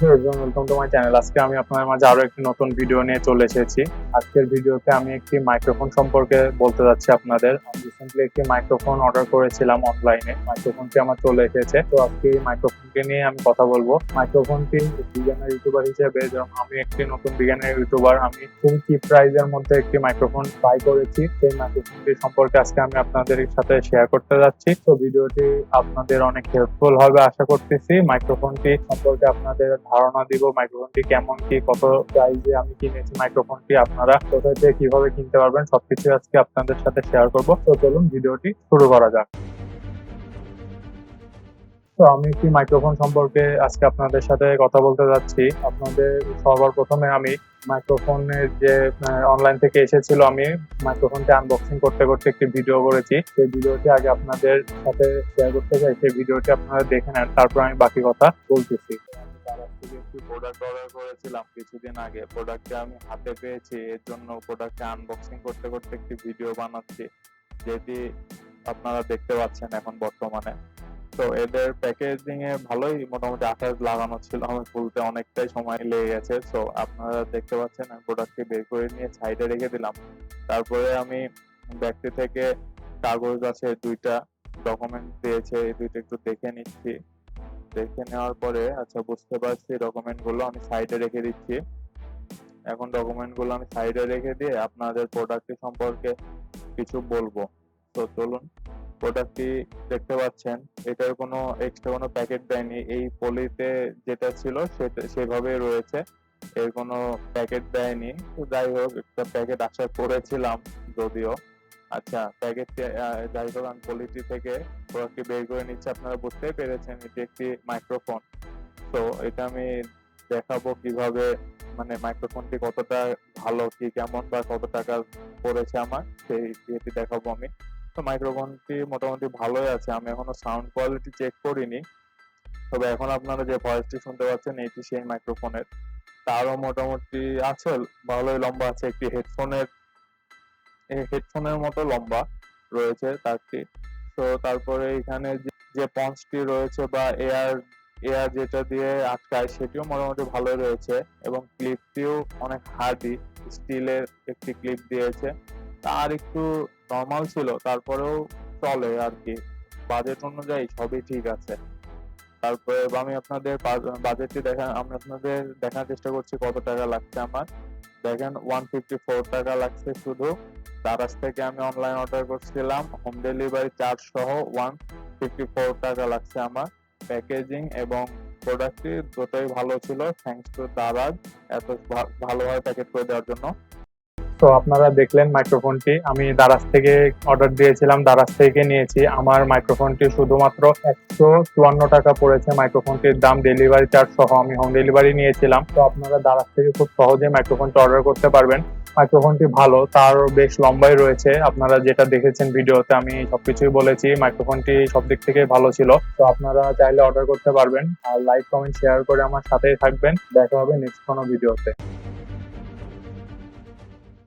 Welcome to my channel. আজকে আমি আপনাদের মাঝে আরো একটি নতুন ভিডিও নিয়ে চলে এসেছি। আজকের ভিডিওতে আমি একটি মাইক্রোফোন সম্পর্কে বলতে যাচ্ছি আপনাদের। আমি রিসেন্টলি একটি মাইক্রোফোন অর্ডার করেছিলাম অনলাইনে, মাইক্রোফোনটি আমার চলে এসেছে। তো আজকে এই মাইক্রোফোনটি নিয়ে আমি কথা বলবো। মাইক্রোফোনটি বিজ্ঞানের ইউটিউবার হিসেবে, যেমন আমি একটি নতুন বিজ্ঞানের ইউটিউবার, আমি খুব চিপ প্রাইজের মধ্যে একটি মাইক্রোফোন বাই করেছি। সেই মাইক্রোফোনটি সম্পর্কে আজকে আমি আপনাদের সাথে শেয়ার করতে যাচ্ছি। তো ভিডিওটি আপনাদের অনেক হেল্পফুল হবে আশা করতেছি। মাইক্রোফোনটি সম্পর্কে আপনাদের ধারণা দিব, মাইক্রোফোনটি কেমন কি, কত প্রাইসে আমি কিনেছি মাইক্রোফোনটি, আপনারা কোথা থেকে কিভাবে কিনতে পারবেন সবকিছু আজকে আপনাদের সাথে শেয়ার করব। তো চলুন ভিডিওটি শুরু করা যাক। তো আমি একটি মাইক্রোফোন সম্পর্কে আজকে আপনাদের সাথে কথা বলতে যাচ্ছি। আপনাদের সবার প্রথমে আমি মাইক্রোফোনের যে অনলাইন থেকে এসেছিল, আমি মাইক্রোফোনটি আনবক্সিং করতে করতে একটি ভিডিও করেছি। সেই ভিডিওটি আগে আপনাদের সাথে শেয়ার করতে চাই। সেই ভিডিওটি আপনারা দেখে নেন, তারপর আমি বাকি কথা বলতেছি। দারাজ থেকে একটি প্রোডাক্ট অর্ডার করেছিলাম কিছুদিন আগে। প্রোডাক্টটি আমি হাতে পেয়েছি, এর জন্য প্রোডাক্টটি আনবক্সিং করতে করতে একটি ভিডিও বানাচ্ছি, যেটি আপনারা দেখতে পাচ্ছেন এখন বর্তমানে। তো এদের প্যাকেজিং এ ভালোই মোটামুটি আঠাশ লাগানো ছিল, আমার খুলতে অনেকটাই সময় লেগে গেছে। তো আপনারা দেখতে পাচ্ছেন আমি প্রোডাক্টটি বের করে নিয়ে সাইডে রেখে দিলাম। তারপরে আমি ব্যাগটি থেকে কাগজ আছে, দুইটা ডকুমেন্ট দিয়েছে, এই দুইটা একটু দেখে নিচ্ছি। দেখে নেওয়ার পরে আচ্ছা বুঝতে পারছি, ডকুমেন্ট গুলো আমি সাইডে রেখে দিচ্ছি। এখন ডকুমেন্ট গুলো আমি সাইডে রেখে দিয়ে আপনাদের প্রোডাক্টটি সম্পর্কে কিছু বলবো। তো চলুন। প্রোডাক্টটি দেখতে পাচ্ছেন, এটার কোনো এক্সট্রা কোনো প্যাকেট দেয়নি, এই পলিতে যেটা ছিল সেটা সেভাবেই রয়েছে, এর কোনো প্যাকেট দেয়নি। তো যাই হোক, একটা প্যাকেট আশা করেছিলাম যদিও। আচ্ছা প্যাকেটটি যাই হোক, আমি পলিটি থেকে প্রোডাক্টটি বের করে নিচ্ছি। আপনারা বুঝতেই পেরেছেন এটি একটি মাইক্রোফোন। তো এটা আমি দেখাবো কিভাবে, মানে মাইক্রোফোনটি কতটা ভালো কি কেমন বা কত টাকা পড়েছে আমার, সেই ইয়েটি দেখাবো আমি। তো মাইক্রোফোনটি মোটামুটি ভালোই আছে, আমি এখনো সাউন্ড কোয়ালিটি চেক করিনি। তবে এখন আপনারা যে ভয়েসটি শুনতে পাচ্ছেন এটি সেই মাইক্রোফোনের। তারও মোটামুটি আছে, ভালোই লম্বা আছে, একটি হেডফোনের মতো লম্বা রয়েছে তারটি। তো তারপরে এখানে যে পঞ্চটি রয়েছে বা এয়ার এয়ার যেটা দিয়ে আটকায় সেটিও মোটামুটি ভালো রয়েছে, এবং ক্লিপটিও অনেক হার্ডি, স্টিলের একটি ক্লিপ দিয়েছে। আর একটু নর্মাল ছিল, তারপরেও চলে আর কি, বাজেট অনুযায়ী সবই ঠিক আছে। তারপরে আমি আপনাদের বাজেটটি আমি আপনাদের দেখার চেষ্টা করছি কত টাকা লাগছে আমার। দেখেন 154 টাকা লাগছে শুধু। দারাজ থেকে আমি অনলাইন অর্ডার করছিলাম, হোম ডেলিভারি চার্জ সহ 154 টাকা লাগছে আমার। প্যাকেজিং এবং প্রোডাক্টটি দুটোই ভালো ছিল, থ্যাঙ্কস টু দারাজ এত ভালোভাবে প্যাকেট করে দেওয়ার জন্য। তো আপনারা দেখলেন মাইক্রোফোনটি আমি দারাজ থেকে অর্ডার দিয়েছিলাম, দারাজ থেকে নিয়েছি। আমার মাইক্রোফোনটি শুধুমাত্র 154 টাকা পড়েছে মাইক্রোফোনটির দাম, ডেলিভারি চার্জ সহ। আমি হোম ডেলিভারি নিয়েছিলাম। তো আপনারা দারাজ থেকে খুব সহজে মাইক্রোফোনটি অর্ডার করতে পারবেন। মাইক্রোফোনটি ভালো, তার বেশ লম্বাই রয়েছে। আপনারা যেটা দেখেছেন ভিডিওতে আমি সবকিছুই বলেছি, মাইক্রোফোনটি সব দিক থেকে ভালো ছিল। তো আপনারা চাইলে অর্ডার করতে পারবেন। আর লাইক কমেন্ট শেয়ার করে আমার সাথেই থাকবেন। দেখা হবে নেক্সট কোনো ভিডিওতে।